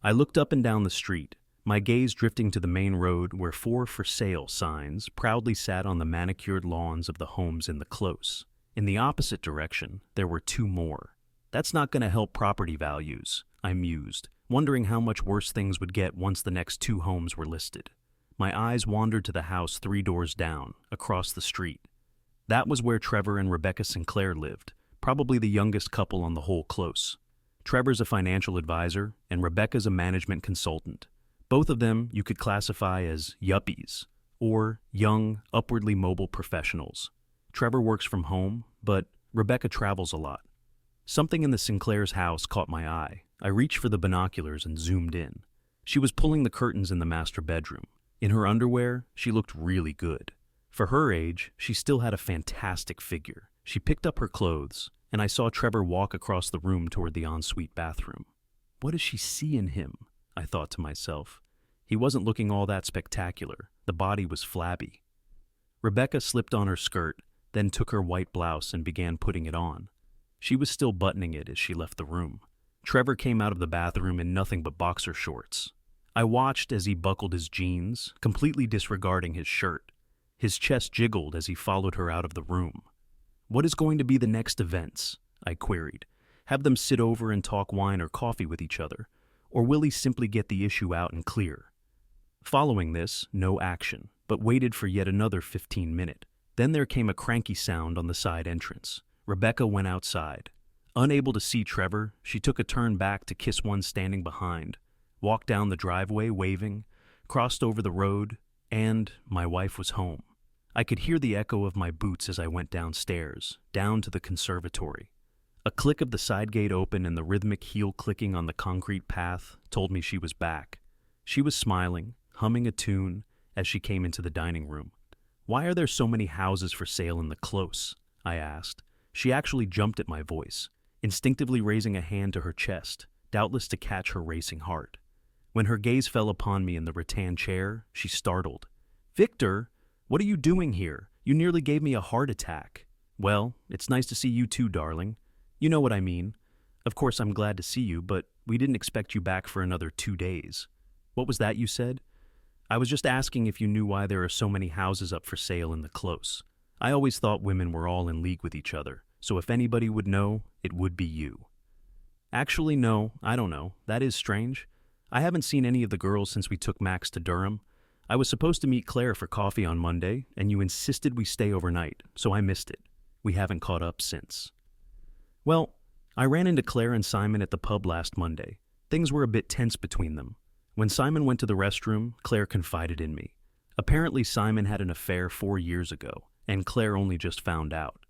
I looked up and down the street, my gaze drifting to the main road where 4 for sale signs proudly sat on the manicured lawns of the homes in the close. In the opposite direction, there were 2 more. That's not going to help property values, I mused, wondering how much worse things would get once the next 2 homes were listed. My eyes wandered to the house 3 doors down, across the street. That was where Trevor and Rebecca Sinclair lived, probably the youngest couple on the whole close. Trevor's a financial advisor, and Rebecca's a management consultant. Both of them you could classify as yuppies, or young, upwardly mobile professionals. Trevor works from home, but Rebecca travels a lot. Something in the Sinclair's house caught my eye. I reached for the binoculars and zoomed in. She was pulling the curtains in the master bedroom. In her underwear, she looked really good. For her age, she still had a fantastic figure. She picked up her clothes, and I saw Trevor walk across the room toward the ensuite bathroom. What does she see in him? I thought to myself. He wasn't looking all that spectacular. The body was flabby. Rebecca slipped on her skirt, then took her white blouse and began putting it on. She was still buttoning it as she left the room. Trevor came out of the bathroom in nothing but boxer shorts. I watched as he buckled his jeans, completely disregarding his shirt. His chest jiggled as he followed her out of the room. What is going to be the next events? I queried. Have them sit over and talk wine or coffee with each other? Or will he simply get the issue out and clear? Following this, no action, but waited for yet another 15 minutes. Then there came a cranky sound on the side entrance. Rebecca went outside. Unable to see Trevor, she took a turn back to kiss one standing behind, walked down the driveway waving, crossed over the road, and my wife was home. I could hear the echo of my boots as I went downstairs, down to the conservatory. A click of the side gate open and the rhythmic heel clicking on the concrete path told me she was back. She was smiling, humming a tune, as she came into the dining room. "Why are there so many houses for sale in the close?" I asked. She actually jumped at my voice, instinctively raising a hand to her chest, doubtless to catch her racing heart. When her gaze fell upon me in the rattan chair, she startled. "Victor, what are you doing here? You nearly gave me a heart attack." "Well, it's nice to see you too, darling. You know what I mean. Of course I'm glad to see you, but we didn't expect you back for another 2 days. What was that you said?" "I was just asking if you knew why there are so many houses up for sale in the close. I always thought women were all in league with each other, so if anybody would know, it would be you." "Actually, no, I don't know. That is strange. I haven't seen any of the girls since we took Max to Durham. I was supposed to meet Claire for coffee on Monday, and you insisted we stay overnight, so I missed it. We haven't caught up since." "Well, I ran into Claire and Simon at the pub last Monday. Things were a bit tense between them. When Simon went to the restroom, Claire confided in me. Apparently Simon had an affair 4 years ago, and Claire only just found out.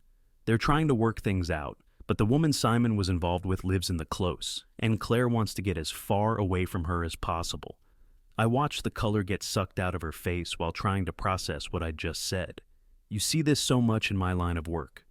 They're trying to work things out, but the woman Simon was involved with lives in the close, and Claire wants to get as far away from her as possible." I watched the color get sucked out of her face while trying to process what I'd just said. "You see this so much in my line of work.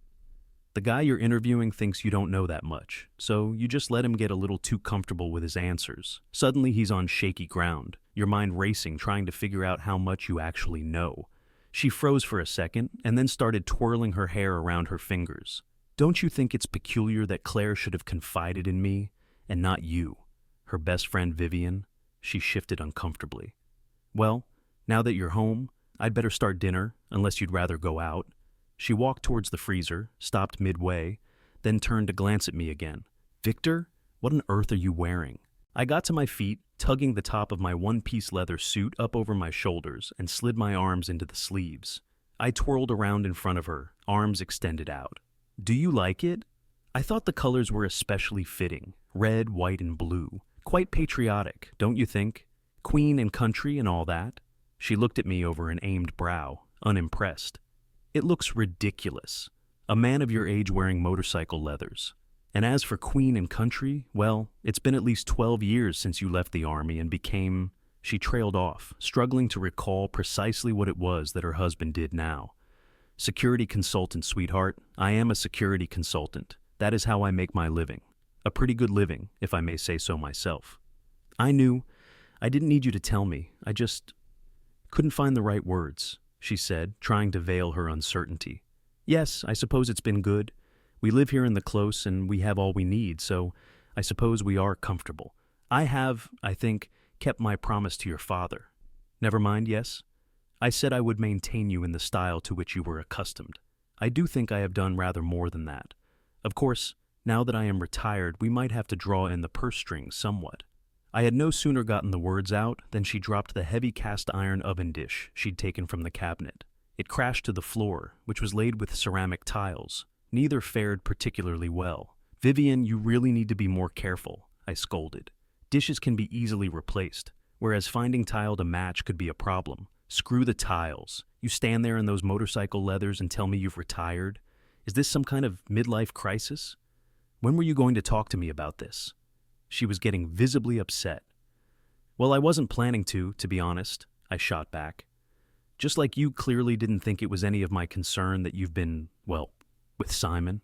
The guy you're interviewing thinks you don't know that much, so you just let him get a little too comfortable with his answers. Suddenly he's on shaky ground, your mind racing trying to figure out how much you actually know." She froze for a second and then started twirling her hair around her fingers. "Don't you think it's peculiar that Claire should have confided in me and not you, her best friend Vivian?" She shifted uncomfortably. "Well, now that you're home, I'd better start dinner, unless you'd rather go out." She walked towards the freezer, stopped midway, then turned to glance at me again. "Victor, what on earth are you wearing?" I got to my feet, tugging the top of my one-piece leather suit up over my shoulders and slid my arms into the sleeves. I twirled around in front of her, arms extended out. "Do you like it?" I thought the colors were especially fitting, red, white, and blue. Quite patriotic, don't you think? Queen and country and all that. She looked at me over an aimed brow, unimpressed. "It looks ridiculous. A man of your age wearing motorcycle leathers. And as for Queen and country, well, it's been at least 12 years since you left the army and became..." She trailed off, struggling to recall precisely what it was that her husband did now. "Security consultant, sweetheart. I am a security consultant. That is how I make my living. A pretty good living, if I may say so myself." "I knew. I didn't need you to tell me. I just couldn't find the right words," she said, trying to veil her uncertainty. "Yes, I suppose it's been good. We live here in the close and we have all we need, so I suppose we are comfortable. I have, I think, kept my promise to your father. Never mind, yes? I said I would maintain you in the style to which you were accustomed. I do think I have done rather more than that. Of course, now that I am retired, we might have to draw in the purse strings somewhat. I had no sooner gotten the words out than she dropped the heavy cast-iron oven dish she'd taken from the cabinet. It crashed to the floor, which was laid with ceramic tiles. Neither fared particularly well. "Vivian, you really need to be more careful," I scolded. "Dishes can be easily replaced, whereas finding tile to match could be a problem. Screw the tiles. You stand there in those motorcycle leathers and tell me you've retired? Is this some kind of midlife crisis? When were you going to talk to me about this?" She was getting visibly upset. "Well, I wasn't planning to be honest," I shot back. "Just like you clearly didn't think it was any of my concern that you've been, well, with Simon."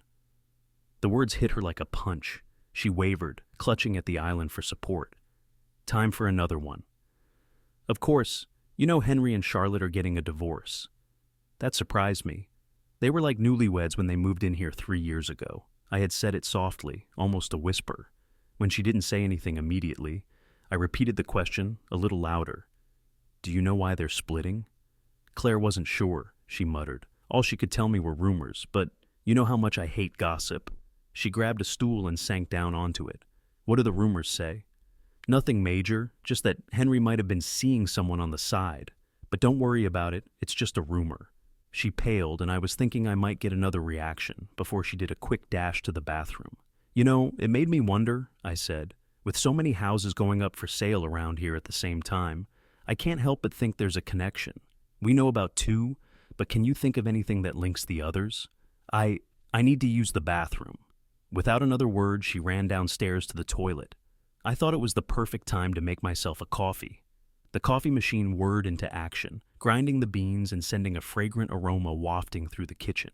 The words hit her like a punch. She wavered, clutching at the island for support. Time for another one. "Of course, you know Henry and Charlotte are getting a divorce." That surprised me. They were like newlyweds when they moved in here 3 years ago. I had said it softly, almost a whisper. When she didn't say anything immediately, I repeated the question a little louder. "Do you know why they're splitting?" "Claire wasn't sure," she muttered. "All she could tell me were rumors, but you know how much I hate gossip." She grabbed a stool and sank down onto it. "What do the rumors say?" "Nothing major, just that Henry might have been seeing someone on the side. But don't worry about it, it's just a rumor." She paled, and I was thinking I might get another reaction before she did a quick dash to the bathroom. "You know, it made me wonder," I said. "With so many houses going up for sale around here at the same time, I can't help but think there's a connection. We know about 2, but can you think of anything that links the others? I need to use the bathroom." Without another word, she ran downstairs to the toilet. I thought it was the perfect time to make myself a coffee. The coffee machine whirred into action, grinding the beans and sending a fragrant aroma wafting through the kitchen.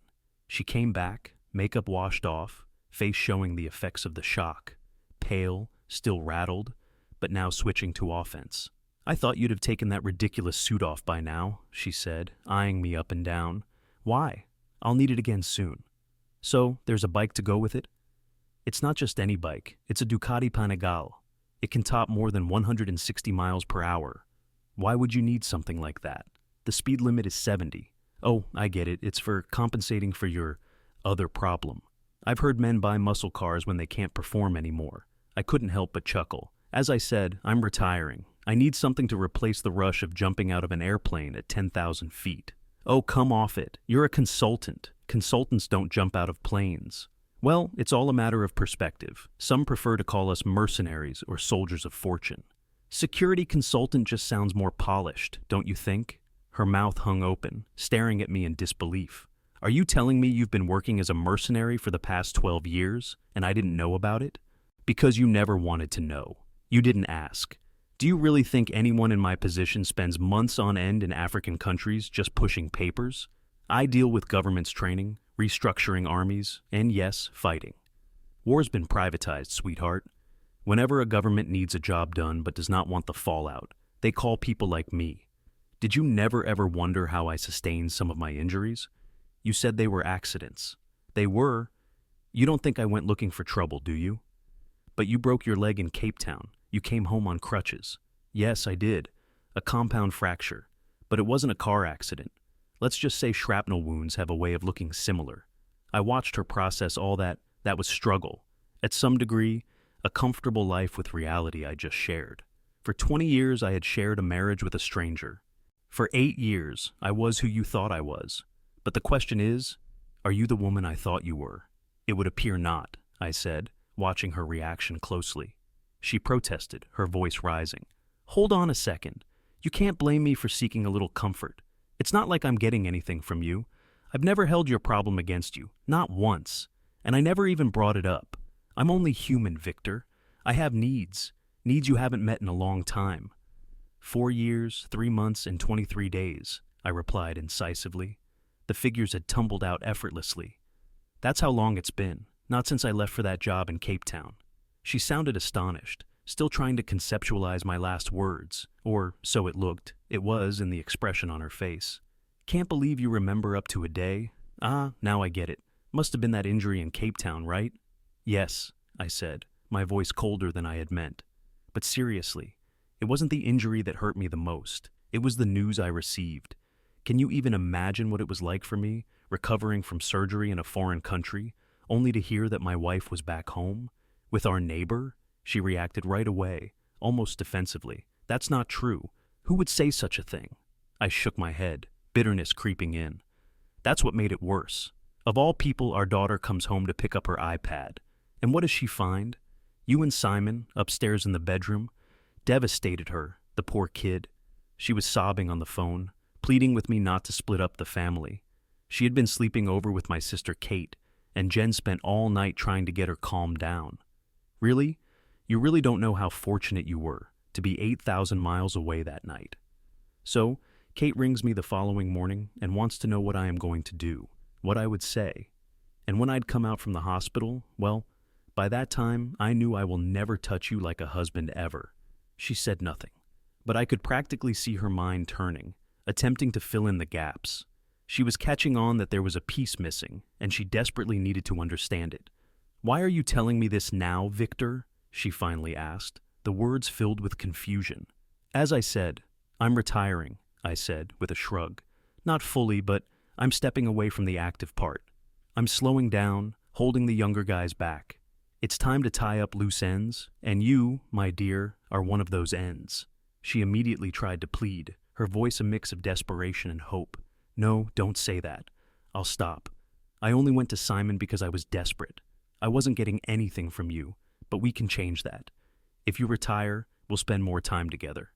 She came back, makeup washed off, face showing the effects of the shock, pale, still rattled, but now switching to offense. "I thought you'd have taken that ridiculous suit off by now," she said, eyeing me up and down. "Why? I'll need it again soon." "So, there's a bike to go with it?" "It's not just any bike, it's a Ducati Panigale. It can top more than 160 miles per hour. Why would you need something like that? The speed limit is 70. Oh, I get it, it's for compensating for your other problem. I've heard men buy muscle cars when they can't perform anymore." I couldn't help but chuckle. "As I said, I'm retiring. I need something to replace the rush of jumping out of an airplane at 10,000 feet. "Oh, come off it. You're a consultant. Consultants don't jump out of planes." "Well, it's all a matter of perspective. Some prefer to call us mercenaries or soldiers of fortune." "Security consultant just sounds more polished, don't you think?" Her mouth hung open, staring at me in disbelief. "Are you telling me you've been working as a mercenary for the past 12 years, and I didn't know about it?" "Because you never wanted to know. You didn't ask. Do you really think anyone in my position spends months on end in African countries just pushing papers? I deal with government's training, restructuring armies, and yes, fighting. War's been privatized, sweetheart. Whenever a government needs a job done but does not want the fallout, they call people like me. Did you never ever wonder how I sustained some of my injuries? You said they were accidents. They were. You don't think I went looking for trouble, do you? But you broke your leg in Cape Town. You came home on crutches. Yes, I did. A compound fracture. But it wasn't a car accident. Let's just say shrapnel wounds have a way of looking similar. I watched her process all that was struggle. At some degree, a comfortable life with reality I just shared. For 20 years, I had shared a marriage with a stranger. For 8 years, I was who you thought I was. But the question is, are you the woman I thought you were? It would appear not, I said, watching her reaction closely. She protested, her voice rising. Hold on a second. You can't blame me for seeking a little comfort. It's not like I'm getting anything from you. I've never held your problem against you, not once. And I never even brought it up. I'm only human, Victor. I have needs you haven't met in a long time. 4 years, 3 months, and 23 days, I replied incisively. The figures had tumbled out effortlessly. That's how long it's been, not since I left for that job in Cape Town. She sounded astonished, still trying to conceptualize my last words, or so it looked. It was in the expression on her face. Can't believe you remember up to a day. Ah, now I get it. Must have been that injury in Cape Town, right? Yes, I said, my voice colder than I had meant. But seriously, it wasn't the injury that hurt me the most. It was the news I received. Can you even imagine what it was like for me, recovering from surgery in a foreign country, only to hear that my wife was back home? With our neighbor? She reacted right away, almost defensively. That's not true. Who would say such a thing? I shook my head, bitterness creeping in. That's what made it worse. Of all people, our daughter comes home to pick up her iPad. And what does she find? You and Simon, upstairs in the bedroom, devastated her, the poor kid. She was sobbing on the phone, pleading with me not to split up the family. She had been sleeping over with my sister Kate, and Jen spent all night trying to get her calmed down. Really? You really don't know how fortunate you were to be 8,000 miles away that night. So, Kate rings me the following morning and wants to know what I am going to do, what I would say. And when I'd come out from the hospital, well, by that time, I knew I will never touch you like a husband ever. She said nothing, but I could practically see her mind turning, attempting to fill in the gaps. She was catching on that there was a piece missing, and she desperately needed to understand it. "Why are you telling me this now, Victor?" she finally asked, the words filled with confusion. As I said, "I'm retiring," I said with a shrug. "Not fully, but I'm stepping away from the active part. I'm slowing down, holding the younger guys back. It's time to tie up loose ends, and you, my dear, are one of those ends." She immediately tried to plead, her voice a mix of desperation and hope. "No, don't say that. I'll stop. I only went to Simon because I was desperate. I wasn't getting anything from you, but we can change that. If you retire, we'll spend more time together."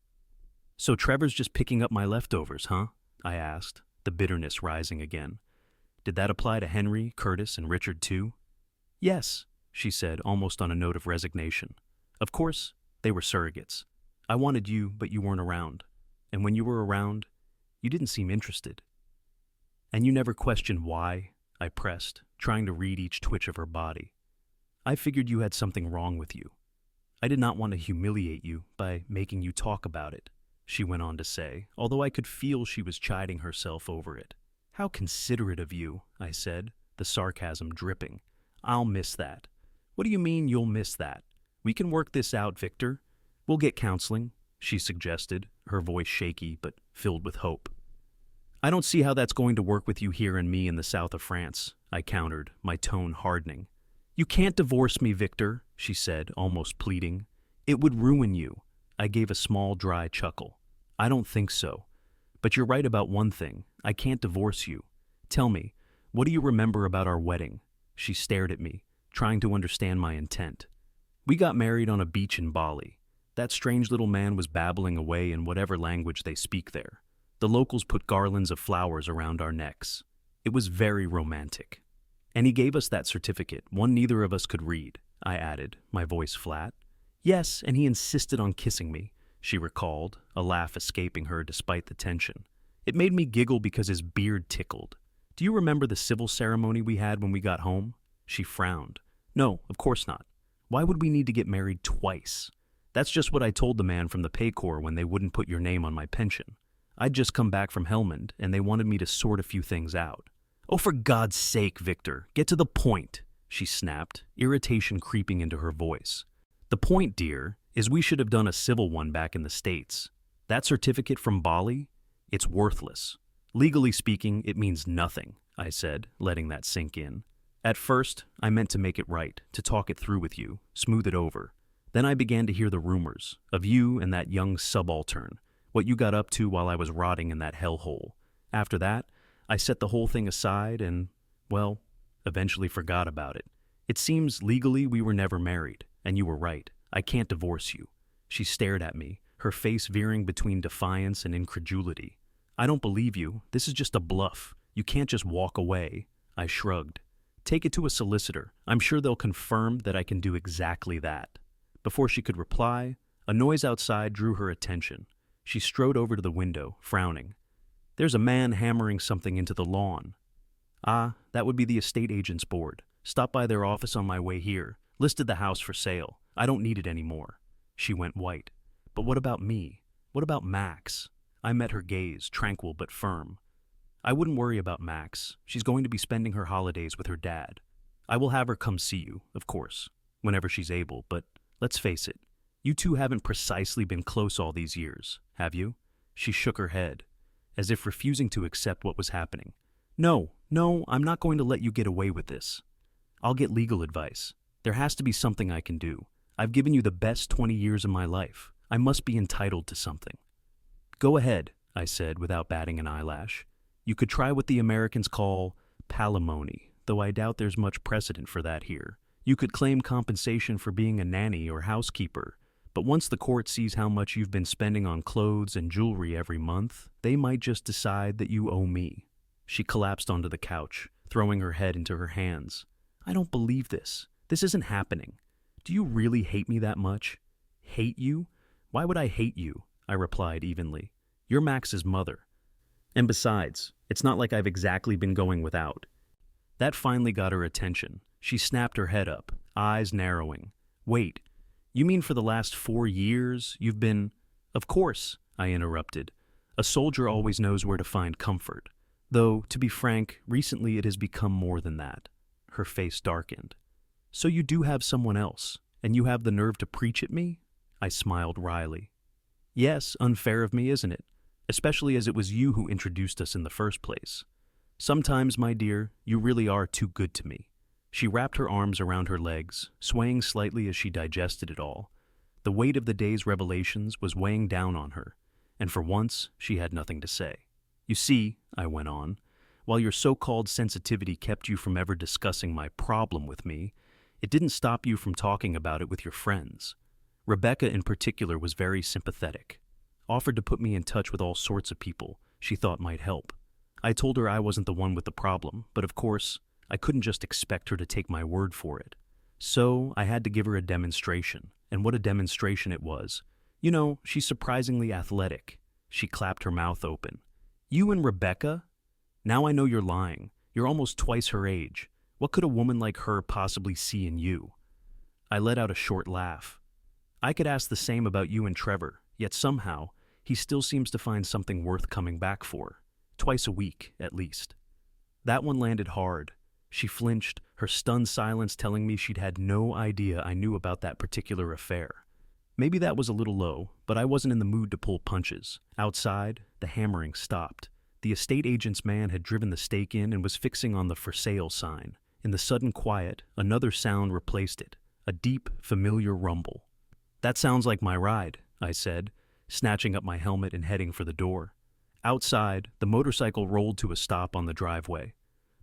"So Trevor's just picking up my leftovers, huh?" I asked, the bitterness rising again. "Did that apply to Henry, Curtis, and Richard too?" "Yes," she said, almost on a note of resignation. "Of course, they were surrogates. I wanted you, but you weren't around. And when you were around, you didn't seem interested." "And you never questioned why?" I pressed, trying to read each twitch of her body. "I figured you had something wrong with you. I did not want to humiliate you by making you talk about it," she went on to say, although I could feel she was chiding herself over it. "How considerate of you," I said, the sarcasm dripping. "I'll miss that." "What do you mean you'll miss that? We can work this out, Victor. We'll get counseling," she suggested, her voice shaky but filled with hope. "I don't see how that's going to work with you here and me in the south of France," I countered, my tone hardening. "You can't divorce me, Victor," she said, almost pleading. "It would ruin you." I gave a small, dry chuckle. "I don't think so. But you're right about one thing. I can't divorce you. Tell me, what do you remember about our wedding?" She stared at me, trying to understand my intent. "We got married on a beach in Bali. That strange little man was babbling away in whatever language they speak there. The locals put garlands of flowers around our necks. It was very romantic. And he gave us that certificate, one neither of us could read," I added, my voice flat. "Yes, and he insisted on kissing me," she recalled, a laugh escaping her despite the tension. "It made me giggle because his beard tickled. Do you remember the civil ceremony we had when we got home?" She frowned. "No, of course not. Why would we need to get married twice? That's just what I told the man from the Pay Corps when they wouldn't put your name on my pension. I'd just come back from Helmand, and they wanted me to sort a few things out." "Oh, for God's sake, Victor, get to the point," she snapped, irritation creeping into her voice. "The point, dear, is we should have done a civil one back in the States. That certificate from Bali? It's worthless. Legally speaking, it means nothing," I said, letting that sink in. "At first, I meant to make it right, to talk it through with you, smooth it over. Then I began to hear the rumors, of you and that young subaltern, what you got up to while I was rotting in that hellhole. After that, I set the whole thing aside and, well, eventually forgot about it. It seems legally we were never married, and you were right. I can't divorce you." She stared at me, her face veering between defiance and incredulity. "I don't believe you. This is just a bluff. You can't just walk away." I shrugged. "Take it to a solicitor. I'm sure they'll confirm that I can do exactly that." Before she could reply, a noise outside drew her attention. She strode over to the window, frowning. "There's a man hammering something into the lawn." "Ah, that would be the estate agent's board. Stopped by their office on my way here. Listed the house for sale. I don't need it anymore." She went white. "But what about me? What about Max?" I met her gaze, tranquil but firm. "I wouldn't worry about Max. She's going to be spending her holidays with her dad. I will have her come see you, of course, whenever she's able, but let's face it, You two haven't precisely been close all these years, have you? She shook her head, as if refusing to accept what was happening. No, no, I'm not going to let you get away with this. I'll get legal advice. There has to be something I can do. I've given you the best 20 years of my life. I must be entitled to something. Go ahead, I said without batting an eyelash. You could try what the Americans call palimony, though I doubt there's much precedent for that here. You could claim compensation for being a nanny or housekeeper, but once the court sees how much you've been spending on clothes and jewelry every month, they might just decide that you owe me. She collapsed onto the couch, throwing her head into her hands. I don't believe this. This isn't happening. Do you really hate me that much? Hate you? Why would I hate you? I replied evenly. You're Max's mother. And besides, it's not like I've exactly been going without. That finally got her attention. She snapped her head up, eyes narrowing. Wait, you mean for the last 4 years you've been— Of course, I interrupted. A soldier always knows where to find comfort. Though, to be frank, recently it has become more than that. Her face darkened. So you do have someone else, and you have the nerve to preach at me? I smiled wryly. Yes, unfair of me, isn't it? Especially as it was you who introduced us in the first place. Sometimes, my dear, you really are too good to me. She wrapped her arms around her legs, swaying slightly as she digested it all. The weight of the day's revelations was weighing down on her, and for once she had nothing to say. You see, I went on, while your so-called sensitivity kept you from ever discussing my problem with me, it didn't stop you from talking about it with your friends. Rebecca in particular was very sympathetic, offered to put me in touch with all sorts of people she thought might help. I told her I wasn't the one with the problem, but of course, I couldn't just expect her to take my word for it. So I had to give her a demonstration, and what a demonstration it was. You know, she's surprisingly athletic. She clapped her mouth open. You and Rebecca? Now I know you're lying. You're almost twice her age. What could a woman like her possibly see in you? I let out a short laugh. I could ask the same about you and Trevor, yet somehow, he still seems to find something worth coming back for. Twice a week, at least. That one landed hard. She flinched, her stunned silence telling me she'd had no idea I knew about that particular affair. Maybe that was a little low, but I wasn't in the mood to pull punches. Outside, the hammering stopped. The estate agent's man had driven the stake in and was fixing on the for sale sign. In the sudden quiet, another sound replaced it, a deep, familiar rumble. That sounds like my ride, I said, snatching up my helmet and heading for the door. Outside, the motorcycle rolled to a stop on the driveway.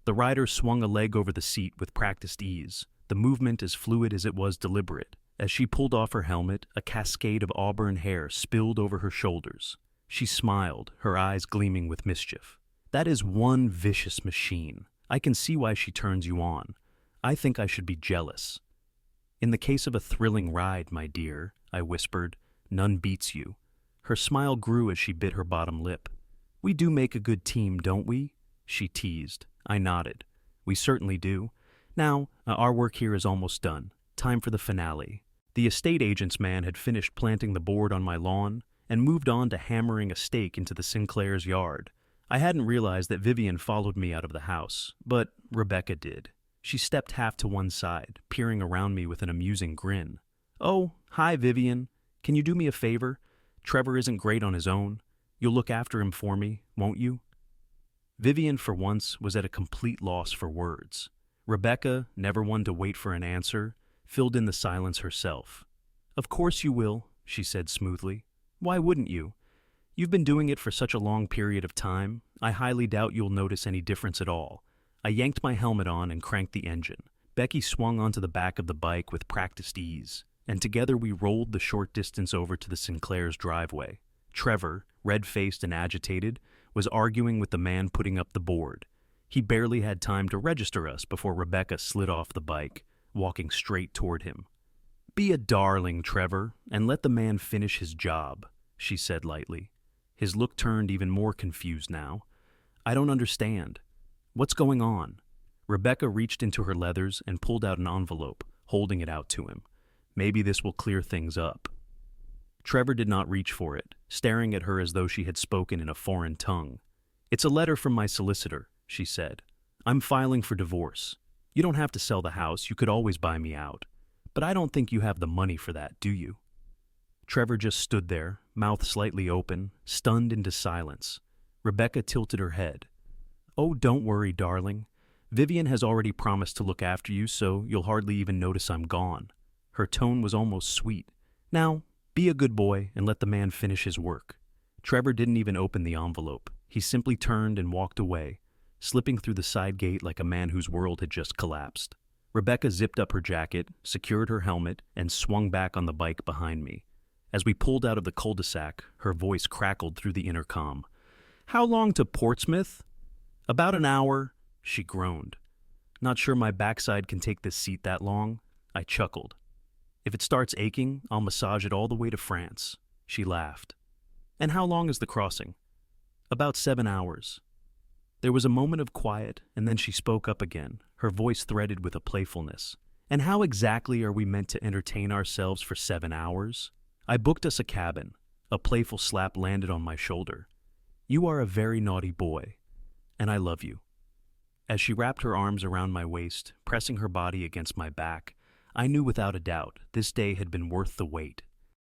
The rider swung a leg over the seat with practiced ease, the movement as fluid as it was deliberate. As she pulled off her helmet, a cascade of auburn hair spilled over her shoulders. She smiled, her eyes gleaming with mischief. That is one vicious machine. I can see why she turns you on. I think I should be jealous. In the case of a thrilling ride, my dear, I whispered, none beats you. Her smile grew as she bit her bottom lip. We do make a good team, don't we? She teased. I nodded. We certainly do. Now, our work here is almost done. Time for the finale. The estate agent's man had finished planting the board on my lawn and moved on to hammering a stake into the Sinclair's yard. I hadn't realized that Vivian followed me out of the house, but Rebecca did. She stepped half to one side, peering around me with an amusing grin. Oh, hi, Vivian. Can you do me a favor? Trevor isn't great on his own. You'll look after him for me, won't you? Vivian, for once, was at a complete loss for words. Rebecca, never one to wait for an answer, filled in the silence herself. Of course you will, she said smoothly. Why wouldn't you? You've been doing it for such a long period of time, I highly doubt you'll notice any difference at all. I yanked my helmet on and cranked the engine. Becky swung onto the back of the bike with practiced ease, and together we rolled the short distance over to the Sinclair's driveway. Trevor, red-faced and agitated, was arguing with the man putting up the board. He barely had time to register us before Rebecca slid off the bike, walking straight toward him. Be a darling, Trevor, and let the man finish his job, she said lightly. His look turned even more confused now. I don't understand. What's going on? Rebecca reached into her leathers and pulled out an envelope, holding it out to him. Maybe this will clear things up. Trevor did not reach for it, staring at her as though she had spoken in a foreign tongue. It's a letter from my solicitor, she said. I'm filing for divorce. You don't have to sell the house, you could always buy me out. But I don't think you have the money for that, do you? Trevor just stood there, mouth slightly open, stunned into silence. Rebecca tilted her head. "Oh, don't worry, darling. Vivian has already promised to look after you, so you'll hardly even notice I'm gone." Her tone was almost sweet. "Now, be a good boy and let the man finish his work." Trevor didn't even open the envelope. He simply turned and walked away, slipping through the side gate like a man whose world had just collapsed. Rebecca zipped up her jacket, secured her helmet, and swung back on the bike behind me. As we pulled out of the cul-de-sac, her voice crackled through the intercom. "How long to Portsmouth?" "About an hour," she groaned. "Not sure my backside can take this seat that long." I chuckled. "If it starts aching, I'll massage it all the way to France." She laughed. "And how long is the crossing?" "About 7 hours." There was a moment of quiet, and then she spoke up again, her voice threaded with a playfulness. "And how exactly are we meant to entertain ourselves for 7 hours? I booked us a cabin." A playful slap landed on my shoulder. "You are a very naughty boy, and I love you." As she wrapped her arms around my waist, pressing her body against my back, I knew without a doubt this day had been worth the wait.